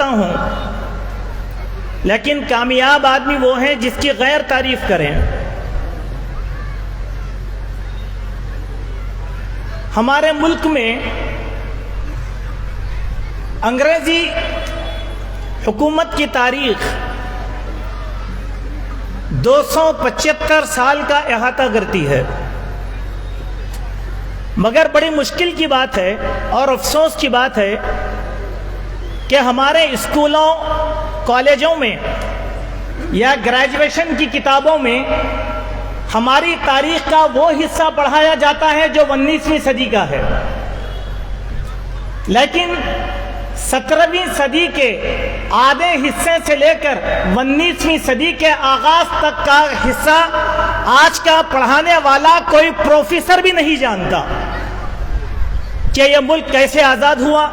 سکتا ہوں، لیکن کامیاب آدمی وہ ہیں جس کی غیر تعریف کریں۔ ہمارے ملک میں انگریزی حکومت کی تاریخ 275 سال کا احاطہ کرتی ہے، مگر بڑی مشکل کی بات ہے اور افسوس کی بات ہے کہ ہمارے اسکولوں کالجوں میں یا گریجویشن کی کتابوں میں ہماری تاریخ کا وہ حصہ پڑھایا جاتا ہے جو 19ویں صدی کا ہے، لیکن 17ویں صدی کے آدھے حصے سے لے کر 19ویں صدی کے آغاز تک کا حصہ آج کا پڑھانے والا کوئی پروفیسر بھی نہیں جانتا کہ یہ ملک کیسے آزاد ہوا،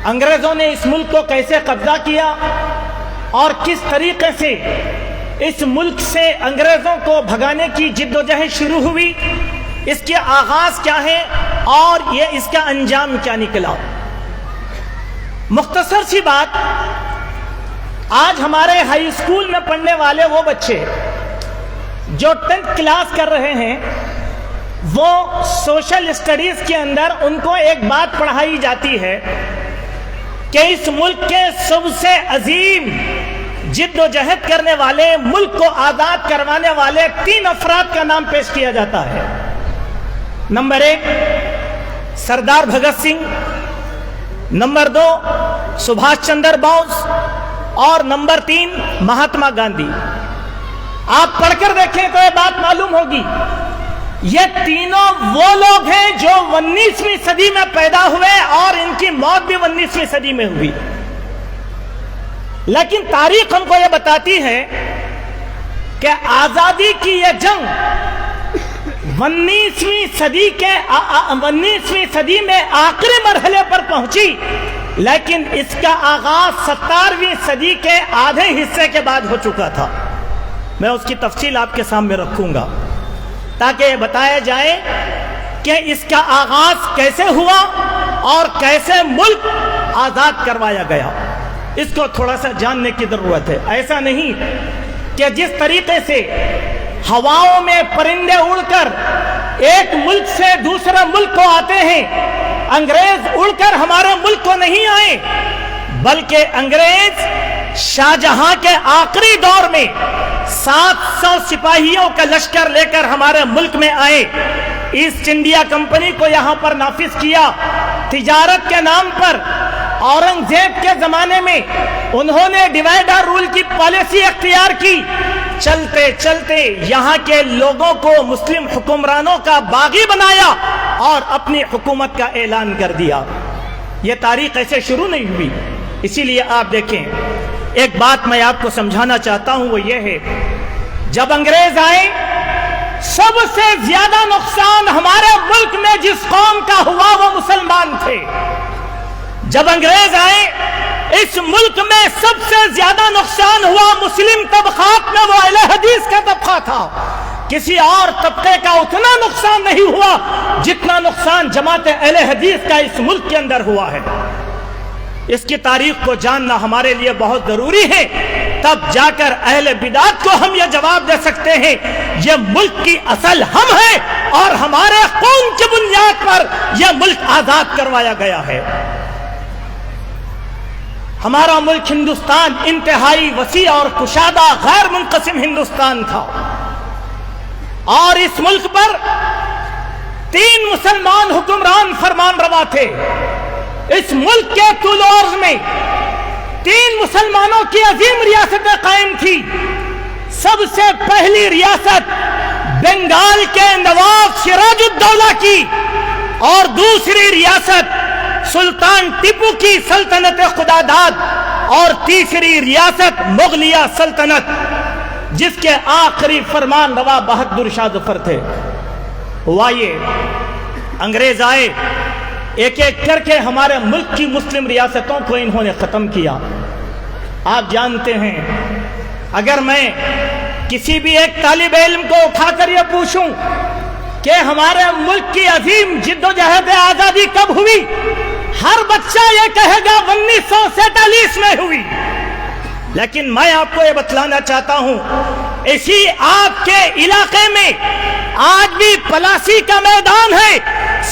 انگریزوں نے اس ملک کو کیسے قبضہ کیا اور کس طریقے سے اس ملک سے انگریزوں کو بھگانے کی جد و جہد شروع ہوئی، اس کے آغاز کیا ہے اور یہ اس کا انجام کیا نکلا۔ مختصر سی بات، آج ہمارے ہائی اسکول میں پڑھنے والے وہ بچے جو 10th کلاس کر رہے ہیں، وہ سوشل اسٹڈیز کے اندر ان کو ایک بات پڑھائی جاتی ہے کہ اس ملک کے سب سے عظیم جد و جہد کرنے والے، ملک کو آزاد کروانے والے 3 افراد کا نام پیش کیا جاتا ہے۔ نمبر 1 سردار بھگت سنگھ، نمبر 2 سبھاش چندر بوس اور نمبر 3 مہاتما گاندھی۔ آپ پڑھ کر دیکھیں تو یہ بات معلوم ہوگی، یہ تینوں وہ لوگ ہیں جو 19ویں صدی میں پیدا ہوئے اور ان کی موت بھی 19ویں صدی میں ہوئی، لیکن تاریخ ہم کو یہ بتاتی ہے کہ آزادی کی یہ جنگ 19ویں صدی میں آخری مرحلے پر پہنچی، لیکن اس کا آغاز 17ویں صدی کے آدھے حصے کے بعد ہو چکا تھا۔ میں اس کی تفصیل آپ کے سامنے رکھوں گا تاکہ یہ بتایا جائے کہ اس کا آغاز کیسے ہوا اور کیسے ملک آزاد کروایا گیا۔ اس کو تھوڑا سا جاننے کی ضرورت ہے۔ ایسا نہیں کہ جس طریقے سے ہواؤں میں پرندے اڑ کر ایک ملک سے دوسرے ملک کو آتے ہیں، انگریز اڑ کر ہمارے ملک کو نہیں آئے، بلکہ انگریز شاہ جہاں کے آخری دور میں 700 سپاہیوں کا لشکر لے کر ہمارے ملک میں آئے، ایسٹ انڈیا کمپنی کو یہاں پر نافذ کیا۔ تجارت کے نام پر اورنگزیب کے زمانے میں انہوں نے ڈیوائڈ اور رول کی پالیسی اختیار کی، چلتے چلتے یہاں کے لوگوں کو مسلم حکمرانوں کا باغی بنایا اور اپنی حکومت کا اعلان کر دیا۔ یہ تاریخ ایسے شروع نہیں ہوئی۔ اسی لیے آپ دیکھیں، ایک بات میں آپ کو سمجھانا چاہتا ہوں، وہ یہ ہے، جب انگریز آئے سب سے زیادہ نقصان ہمارے ملک میں جس قوم کا ہوا وہ مسلمان تھے۔ جب انگریز آئے اس ملک میں سب سے زیادہ نقصان ہوا مسلم طبقات میں، وہ اہل حدیث کا طبقہ تھا۔ کسی اور طبقے کا اتنا نقصان نہیں ہوا جتنا نقصان جماعت اہل حدیث کا اس ملک کے اندر ہوا ہے۔ اس کی تاریخ کو جاننا ہمارے لیے بہت ضروری ہے، تب جا کر اہل بدعت کو ہم یہ جواب دے سکتے ہیں یہ ملک کی اصل ہم ہیں اور ہمارے خون کی بنیاد پر یہ ملک آزاد کروایا گیا ہے۔ ہمارا ملک ہندوستان انتہائی وسیع اور کشادہ غیر منقسم ہندوستان تھا، اور اس ملک پر 3 مسلمان حکمران فرمان روا تھے۔ اس ملک کے طول و عرض میں 3 مسلمانوں کی عظیم ریاستیں قائم تھی۔ سب سے پہلی ریاست بنگال کے نواب سراج الدولہ کی، اور دوسری ریاست سلطان ٹیپو کی سلطنت خداداد، اور تیسری ریاست مغلیہ سلطنت جس کے آخری فرمان روا بہادر شاہ ظفر تھے۔ ہوا یہ، انگریز آئے، ایک ایک کر کے ہمارے ملک کی مسلم ریاستوں کو انہوں نے ختم کیا۔ آپ جانتے ہیں، اگر میں کسی بھی ایک طالب علم کو اٹھا کر یہ پوچھوں کہ ہمارے ملک کی عظیم جد و جہد آزادی کب ہوئی، ہر بچہ یہ کہے گا 1947 میں ہوئی، لیکن میں آپ کو یہ بتلانا چاہتا ہوں اسی آپ کے علاقے میں آج بھی پلاسی کا میدان ہے۔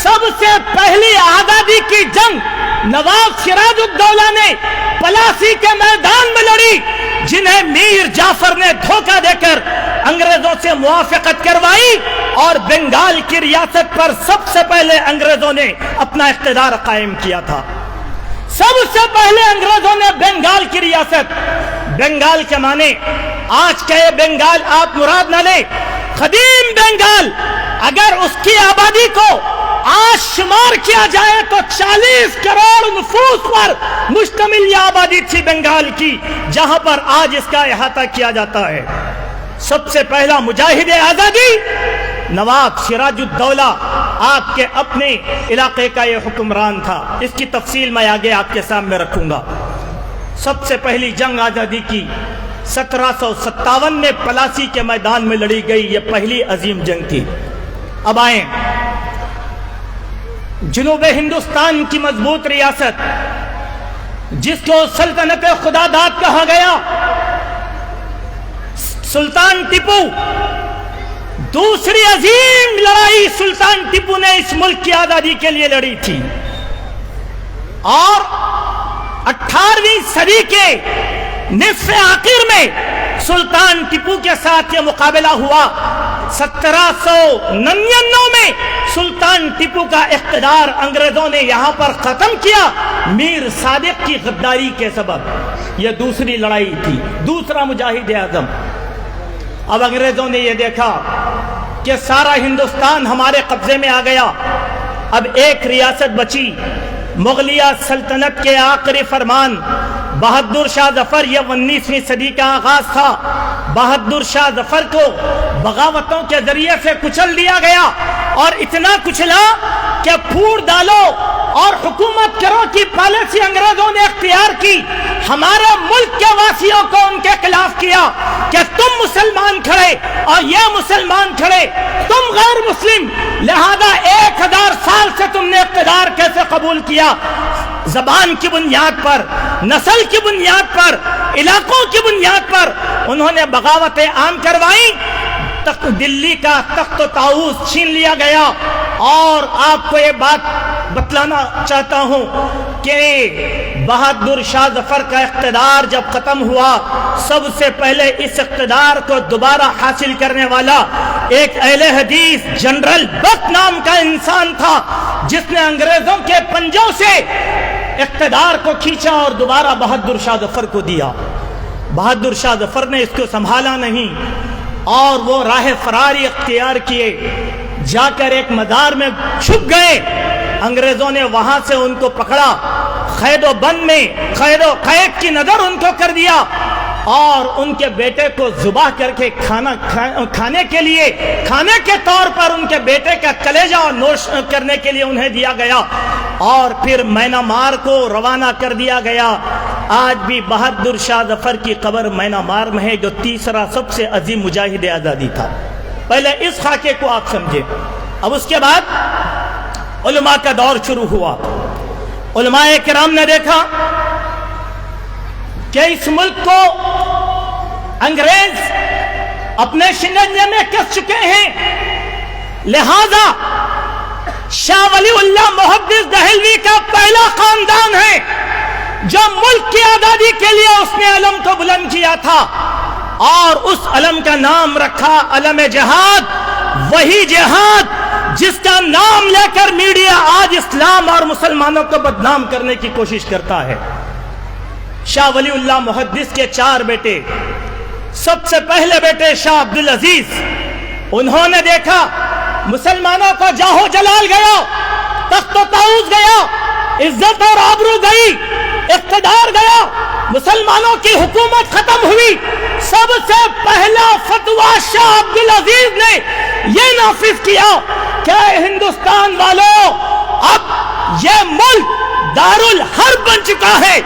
سب سے پہلی آزادی کی جنگ نواب سراج الدولہ نے پلاسی کے میدان میں لڑی، جنہیں میر جعفر نے دھوکہ دے کر انگریزوں سے موافقت کروائی اور بنگال کی ریاست پر سب سے پہلے انگریزوں نے اپنا اقتدار قائم کیا تھا۔ سب سے پہلے انگریزوں نے بنگال کی ریاست، بنگال کے معنی آج کا یہ بنگال آپ مراد نہ لیں، قدیم بنگال اگر اس کی آبادی کو آج شمار کیا جائے تو 40 کروڑ نفوس پر مشتمل یہ آبادی تھی بنگال کی، جہاں پر آج اس کا احاطہ کیا جاتا ہے۔ سب سے پہلا مجاہد آزادی نواب سراج الدولہ آپ کے اپنے علاقے کا یہ حکمران تھا۔ اس کی تفصیل میں آگے آپ کے سامنے رکھوں گا۔ سب سے پہلی جنگ آزادی کی 1757 میں پلاسی کے میدان میں لڑی گئی، یہ پہلی عظیم جنگ تھی۔ اب آئیں جنوب ہندوستان کی مضبوط ریاست جس کو سلطنت خدا داد کہا گیا، سلطان ٹیپو، دوسری عظیم لڑائی سلطان ٹیپو نے اس ملک کی آزادی کے لیے لڑی تھی، اور 18ویں صدی کے نصف آخر میں سلطان ٹیپو کے ساتھ یہ مقابلہ ہوا۔ 1799 میں سلطان ٹیپو کا اقتدار انگریزوں نے یہاں پر ختم کیا میر صادق کی غداری کے سبب۔ یہ دوسری لڑائی تھی، دوسرا مجاہد اعظم۔ اب انگریزوں نے یہ دیکھا کہ سارا ہندوستان ہمارے قبضے میں آ گیا، اب ایک ریاست بچی، مغلیہ سلطنت کے آخری فرمان بہادر شاہ ظفر، یہ 19ویں صدی کا آغاز تھا۔ بہادر شاہ ظفر کو بغاوتوں کے ذریعے سے کچل دیا گیا، اور اتنا کچلا کہ پھوڑ ڈالو اور حکومت کرو کی پالیسی انگریزوں نے اختیار کی۔ ہمارے ملک کے واسیوں کو ان کے خلاف کیا کہ تم مسلمان کھڑے اور یہ مسلمان کھڑے، تم غیر مسلم، لہذا 1000 سال سے تم نے اقتدار کیسے قبول کیا؟ زبان کی بنیاد پر، نسل کی بنیاد پر، علاقوں کی بنیاد پر انہوں نے بغاوتیں عام کروائی، دلی کا تخت و طاؤس چھین لیا گیا۔ اور آپ کو یہ بات بتلانا چاہتا ہوں کہ بہادر شاہ ظفر کا اقتدار جب ختم ہوا، سب سے پہلے اس اقتدار کو دوبارہ حاصل کرنے والا ایک اہل حدیث جنرل بخت نام کا انسان تھا، جس نے انگریزوں کے پنجوں سے اقتدار کو کھینچا اور دوبارہ بہادر شاہ ظفر کو دیا۔ بہادر شاہ ظفر نے اس کو سنبھالا نہیں، اور وہ راہ فراری اختیار کیے، جا کر ایک مزار میں چھپ گئے۔ انگریزوں نے وہاں سے ان کو پکڑا، قید و بند میں قید کی نظر ان کو کر دیا، اور ان کے بیٹے کو ذبح کر کے کھانے کے لیے، کھانے کے طور پر ان کے بیٹے کا کلیجہ نوش کرنے کے لیے انہیں دیا گیا، اور پھر مینامار کو روانہ کر دیا گیا۔ آج بھی بہادر شاہ ظفر کی قبر مینامار میں ہے، جو تیسرا سب سے عظیم مجاہد آزادی تھا۔ پہلے اس خاکے کو آپ سمجھیں۔ اب اس کے بعد علماء کا دور شروع ہوا۔ علماء کرام نے دیکھا کہ اس ملک کو انگریز اپنے شکنجے میں کس چکے ہیں، لہذا شاہ ولی اللہ محدث دہلوی کا پہلا خاندان ہے جو ملک کی آزادی کے لیے اس نے علم کو بلند کیا تھا، اور اس علم کا نام رکھا علم جہاد۔ وہی جہاد جس کا نام لے کر میڈیا آج اسلام اور مسلمانوں کو بدنام کرنے کی کوشش کرتا ہے۔ شاہ ولی اللہ محدث کے 4 بیٹے، سب سے پہلے بیٹے شاہ عبدالعزیز، انہوں نے دیکھا مسلمانوں کو جاہو جلال گیا، تخت و طاؤس گیا، عزت اور آبرو گئی، اقتدار گیا، مسلمانوں کی حکومت ختم ہوئی۔ سب سے پہلا فتویٰ شاہ عبدالعزیز نے یہ نافذ کیا کہ ہندوستان والوں، اب یہ ملک دارالحرب بن چکا ہے،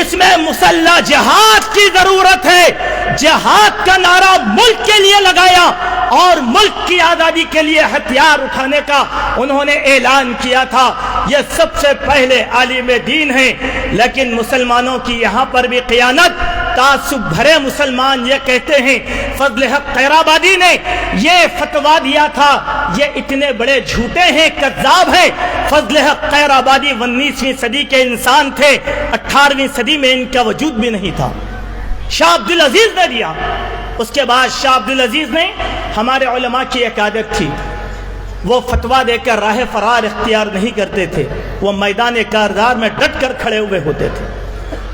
اس میں مسلح جہاد کی ضرورت ہے۔ جہاد کا نعرہ ملک کے لیے لگایا اور ملک کی آزادی کے لیے ہتھیار اٹھانے کا انہوں نے اعلان کیا تھا. یہ سب سے پہلے عالم دین ہیں. لیکن مسلمانوں کی یہاں پر بھی خیانت. تعصب بھرے مسلمان یہ کہتے ہیں فضل حق خیرآبادی نے یہ فتویٰ دیا تھا. یہ اتنے بڑے جھوٹے ہیں, کذاب ہیں. فضل حق خیرآبادی 19ویں صدی کے انسان تھے, 18ویں صدی میں ان کا وجود بھی نہیں تھا. شاہ عبدالعزیز نے دیا. اس کے بعد شاہ عبدالعزیز نے, ہمارے علماء کی ایک عادت تھی, وہ فتویٰ دے کر راہ فرار اختیار نہیں کرتے تھے. وہ میدان کارزار میں ڈٹ کر کھڑے ہوئے ہوتے تھے.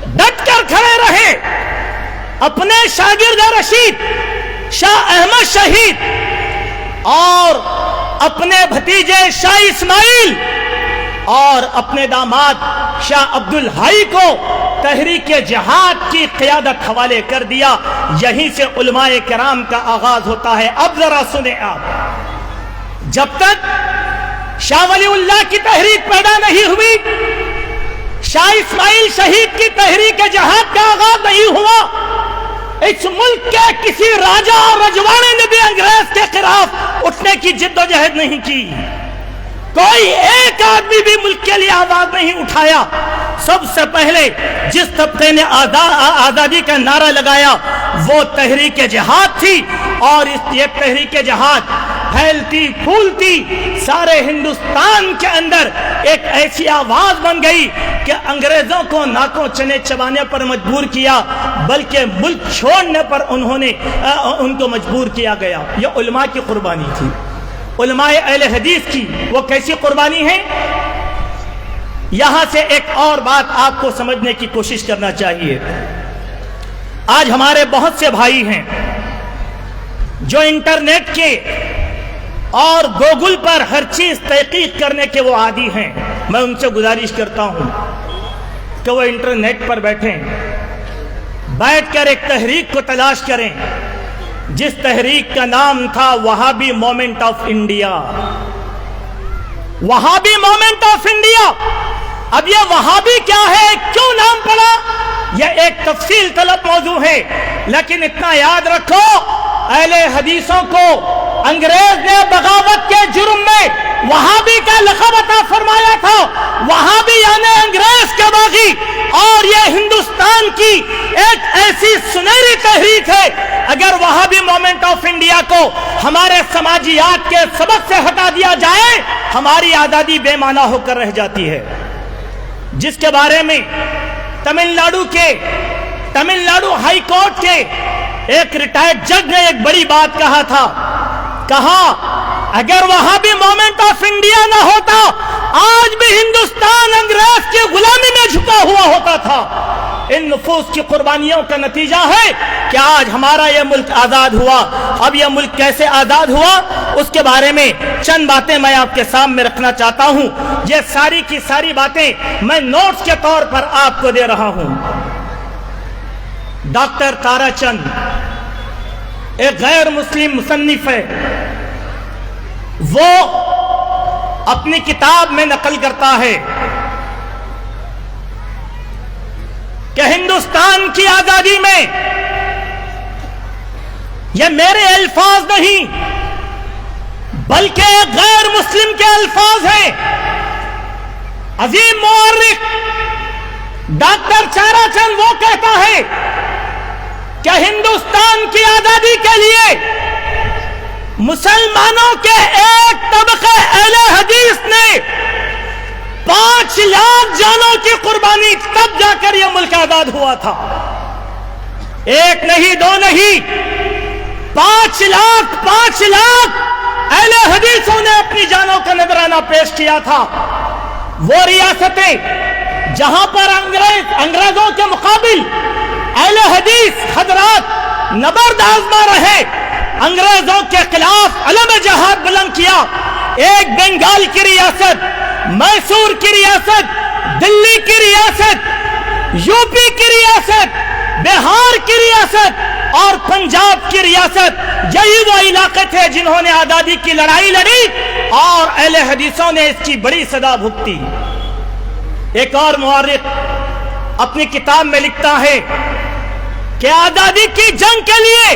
ڈٹ کر کھڑے رہے. اپنے شاگرد رشید شاہ احمد شہید اور اپنے بھتیجے شاہ اسماعیل اور اپنے داماد شاہ عبدالحائی کو تحریک جہاد کی قیادت حوالے کر دیا. یہیں سے علماء کرام کا آغاز ہوتا ہے. اب ذرا سنیں آپ, جب تک شاہ ولی اللہ کی تحریک پیدا نہیں ہوئی, شاہ اسماعیل شہید کی تحریک جہاد کا آغاز نہیں ہوا, اس ملک کے کسی راجہ اور رجواڑے نے بھی انگریز کے خلاف اٹھنے کی جد و جہد نہیں کی. کوئی ایک آدمی بھی ملک کے لیے آواز نہیں اٹھایا. سب سے پہلے جس طبقے نے آزادی کا نعرہ لگایا وہ تحریک جہاد تھی. اور یہ تحریک جہاد پھیلتی پھولتی سارے ہندوستان کے اندر ایک ایسی آواز بن گئی کہ انگریزوں کو ناکوں چنے چبانے پر مجبور کیا, بلکہ ملک چھوڑنے پر ان کو مجبور کیا گیا. یہ علماء کی قربانی تھی, علماء اہل حدیث کی. وہ کیسی قربانی ہے؟ یہاں سے ایک اور بات آپ کو سمجھنے کی کوشش کرنا چاہیے. آج ہمارے بہت سے بھائی ہیں جو انٹرنیٹ کے اور گوگل پر ہر چیز تحقیق کرنے کے وہ عادی ہیں. میں ان سے گزارش کرتا ہوں کہ وہ انٹرنیٹ پر بیٹھ کر ایک تحریک کو تلاش کریں جس تحریک کا نام تھا وہابی movement of India. Wahhabi movement of India. اب یہ وہابی کیا ہے, کیوں نام پڑا, یہ ایک تفصیل طلب موضوع ہے. لیکن اتنا یاد رکھو, اہل حدیثوں کو انگریز نے بغاوت کے جرم میں وہابی کا لقب عطا فرمایا تھا. وہابی یعنی انگریز کے باغی. اور یہ ہندوستان کی ایک ایسی سنہری تحریک ہے, اگر وہابی موومنٹ آف انڈیا کو ہمارے سماجیات کے سبق سے ہٹا دیا جائے ہماری آزادی بے معنی ہو کر رہ جاتی ہے. جس کے بارے میں تمل ناڈو ہائی کورٹ کے ایک ریٹائرڈ جج نے ایک بڑی بات کہا تھا. کہا اگر وہابی موومنٹ آف انڈیا نہ ہوتا آج بھی ہندوستان انگریز کی غلامی میں جھکا ہوا ہوتا تھا. ان نفوس کی قربانیوں کا نتیجہ ہے کہ آج ہمارا یہ ملک آزاد ہوا. اب یہ ملک کیسے آزاد ہوا اس کے بارے میں چند باتیں میں آپ کے سامنے رکھنا چاہتا ہوں. یہ ساری کی ساری باتیں میں نوٹس کے طور پر آپ کو دے رہا ہوں. ڈاکٹر تارا چند ایک غیر مسلم مصنف ہے. وہ اپنی کتاب میں نقل کرتا ہے کہ ہندوستان کی آزادی میں, یہ میرے الفاظ نہیں بلکہ غیر مسلم کے الفاظ ہیں, عظیم مورخ ڈاکٹر تارا چند وہ کہتا ہے کہ ہندوستان کی آزادی کے لیے مسلمانوں کے ایک طبقے اہل حدیث نے 5 لاکھ جانوں کی قربانی تب جا کر یہ ملک آزاد ہوا تھا. ایک نہیں دو نہیں 5 لاکھ اہل حدیثوں نے اپنی جانوں کا نذرانہ پیش کیا تھا. وہ ریاستیں جہاں پر انگریزوں کے مقابل اہل حدیث حضرات نبرد آزما رہے, انگریزوں کے خلاف علم جہاد بلند کیا. ایک بنگال کی ریاست, میسور کی ریاست, دلی کی ریاست, یو پی کی ریاست, بہار کی ریاست اور پنجاب کی ریاست, یہی وہ علاقے تھے جنہوں نے آزادی کی لڑائی لڑی اور اہل حدیثوں نے اس کی بڑی سزا بھگتی. ایک اور مورخ اپنی کتاب میں لکھتا ہے کہ آزادی کی جنگ کے لیے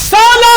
16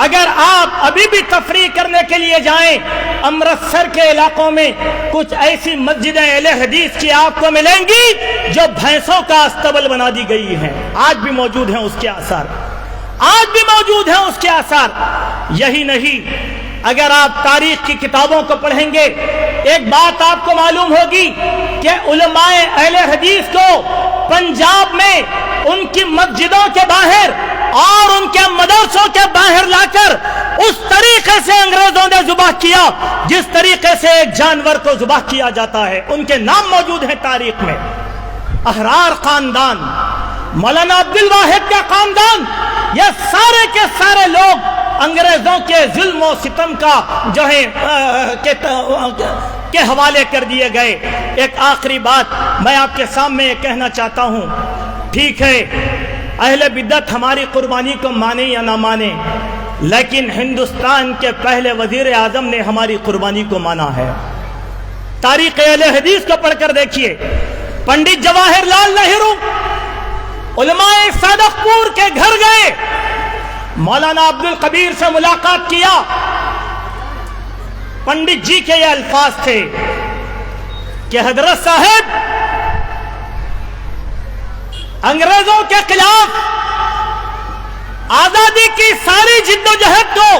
اگر آپ ابھی بھی تفریح کرنے کے لیے جائیں امرتسر کے علاقوں میں کچھ ایسی مسجدیں اہل حدیث کی آپ کو ملیں گی جو بھینسوں کا استبل بنا دی گئی ہیں، آج بھی موجود ہیں اس کے آثار، آج بھی موجود ہیں اس کے آثار۔ یہی نہیں، اگر آپ تاریخ کی کتابوں کو پڑھیں گے ایک بات آپ کو معلوم ہوگی کہ علماء اہل حدیث کو پنجاب میں ان کی مسجدوں کے باہر اور ان کے مدرسوں کے باہر لا کر اس طریقے سے انگریزوں نے ذبح کیا جس طریقے سے ایک جانور کو ذبح کیا جاتا ہے۔ ان کے نام موجود ہیں تاریخ میں۔ احرار خاندان، مولانا عبد الواحد کا خاندان، یہ سارے کے سارے لوگ انگریزوں کے ظلم و ستم کا جو ہے کے حوالے کر دیے گئے۔ ایک آخری بات میں آپ کے سامنے یہ کہنا چاہتا ہوں، ٹھیک ہے اہل بدعت ہماری قربانی کو مانے یا نہ مانے، لیکن ہندوستان کے پہلے وزیر اعظم نے ہماری قربانی کو مانا ہے۔ تاریخ اہل حدیث کو پڑھ کر دیکھیے، پنڈت جواہر لال نہرو علماء صادق پور کے گھر گئے، مولانا عبد القبیر سے ملاقات کیا، پنڈت جی کے یہ الفاظ تھے کہ حضرت صاحب انگریزوں کے خلاف آزادی کی ساری جد و جہد کو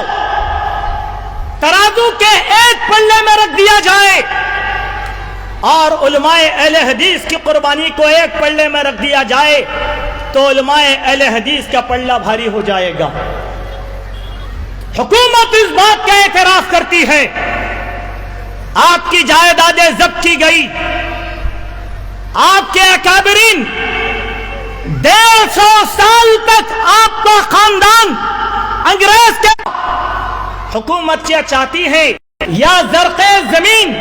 ترازو کے ایک پلے میں رکھ دیا جائے اور علماء اہل حدیث کی قربانی کو ایک پلے میں رکھ دیا جائے تو علماء اہل حدیث کا پلہ بھاری ہو جائے گا۔ حکومت اس بات کا اعتراف کرتی ہے، آپ کی جائیدادیں ضبط کی گئی، آپ کے اکابرین 150 سال تک آپ کا خاندان انگریز کے حکومت کیا چاہتی ہے یا زرخیز زمین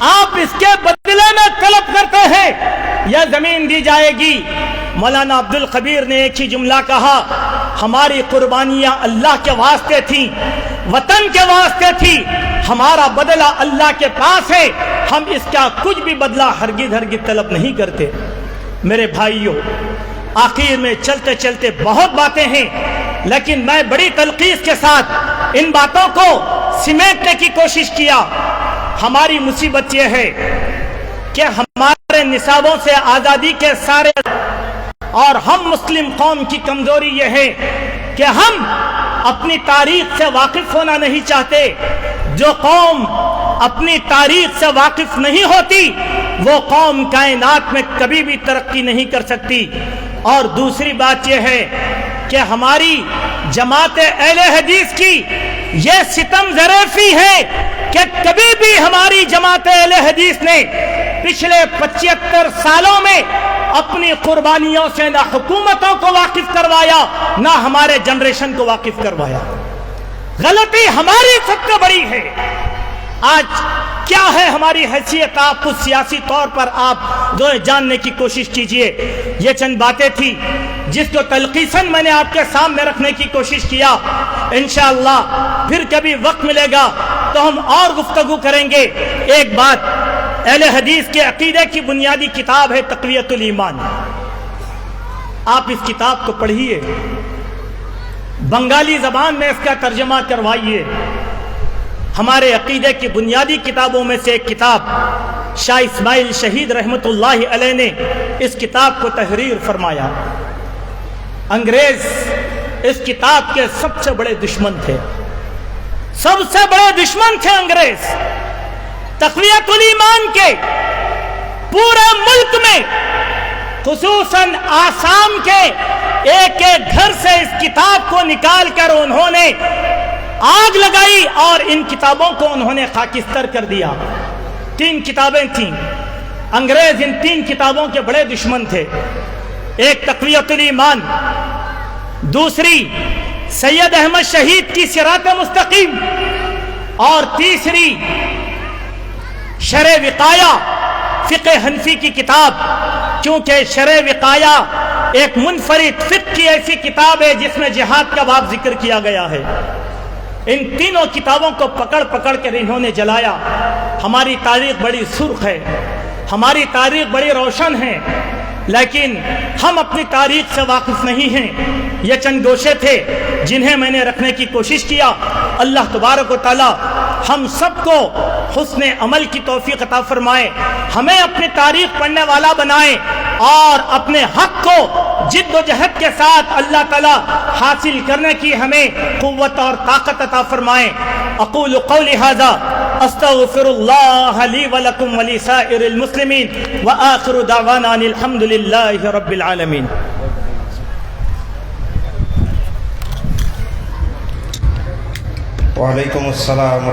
آپ اس کے بدلے میں طلب کرتے ہیں یا زمین دی جائے گی؟ مولانا عبد القبیر نے ایک ہی جملہ کہا، ہماری قربانیاں اللہ کے واسطے تھیں، وطن کے واسطے تھی، ہمارا بدلہ اللہ کے پاس ہے، ہم اس کا کچھ بھی بدلہ ہرگز طلب نہیں کرتے۔ میرے بھائیوں، آخر میں چلتے چلتے بہت باتیں ہیں، لیکن میں بڑی تلخیص کے ساتھ ان باتوں کو سمیٹنے کی کوشش کیا۔ ہماری مصیبت یہ ہے کہ ہمارے نصابوں سے آزادی کے سارے اور ہم مسلم قوم کی کمزوری یہ ہے کہ ہم اپنی تاریخ سے واقف ہونا نہیں چاہتے۔ جو قوم اپنی تاریخ سے واقف نہیں ہوتی وہ قوم کائنات میں کبھی بھی ترقی نہیں کر سکتی۔ اور دوسری بات یہ ہے کہ ہماری جماعت اہل حدیث کی یہ ستم ظریفی ہے کہ کبھی بھی ہماری جماعت اہل حدیث نے پچھلے 75 سالوں میں اپنی قربانیوں سے نہ حکومتوں کو واقف کروایا نہ ہمارے جنریشن کو واقف کروایا۔ غلطی ہماری سب سے بڑی ہے۔ آج کیا ہے ہماری حیثیت، آپ کو سیاسی طور پر آپ جو جاننے کی کوشش کیجئے۔ یہ چند باتیں تھی جس کو تلخیصاً میں نے آپ کے سامنے رکھنے کی کوشش کیا۔ انشاءاللہ پھر کبھی وقت ملے گا تو ہم اور گفتگو کریں گے۔ ایک بات، اہل حدیث کے عقیدے کی بنیادی کتاب ہے تقویۃ الایمان، آپ اس کتاب کو پڑھیے، بنگالی زبان میں اس کا ترجمہ کروائیے۔ ہمارے عقیدے کی بنیادی کتابوں میں سے ایک کتاب شاہ اسماعیل شہید رحمت اللہ علیہ نے اس کتاب کو تحریر فرمایا۔ انگریز اس کتاب کے سب سے بڑے دشمن تھے، سب سے بڑے دشمن تھے انگریز۔ تقویۃ الایمان کے پورے ملک میں خصوصاً آسام کے ایک ایک گھر سے اس کتاب کو نکال کر انہوں نے آگ لگائی اور ان کتابوں کو انہوں نے خاکستر کر دیا۔ 3 کتابیں تھیں، انگریز ان 3 کتابوں کے بڑے دشمن تھے۔ ایک تقویۃ الایمان، دوسری سید احمد شہید کی صراط مستقیم، اور تیسری شرح وقایہ فقہ حنفی کی کتاب، کیونکہ شرح وقایہ ایک منفرد فقہ کی ایسی کتاب ہے جس میں جہاد کا باب ذکر کیا گیا ہے۔ ان تینوں کتابوں کو پکڑ پکڑ کر انہوں نے جلایا۔ ہماری تاریخ بڑی سرخ ہے، ہماری تاریخ بڑی روشن ہے۔ لیکن ہم اپنی تاریخ سے واقف نہیں ہیں. یہ چند گوشے تھے جنہیں میں نے رکھنے کی کوشش کیا. اللہ تبارک و تعالی ہم سب کو حسن عمل کی توفیق عطا فرمائے, ہمیں اپنی تاریخ پڑھنے والا بنائے اور اپنے حق کو جد و جہد کے ساتھ اللہ تعالی حاصل کرنے کی ہمیں قوت اور طاقت عطا فرمائے. اقول قولی ھذا استغفر اللہ لی ولکم ولسائر المسلمین وآخر دعوانا الحمد للہ رب العالمین. وعلیکم السلام.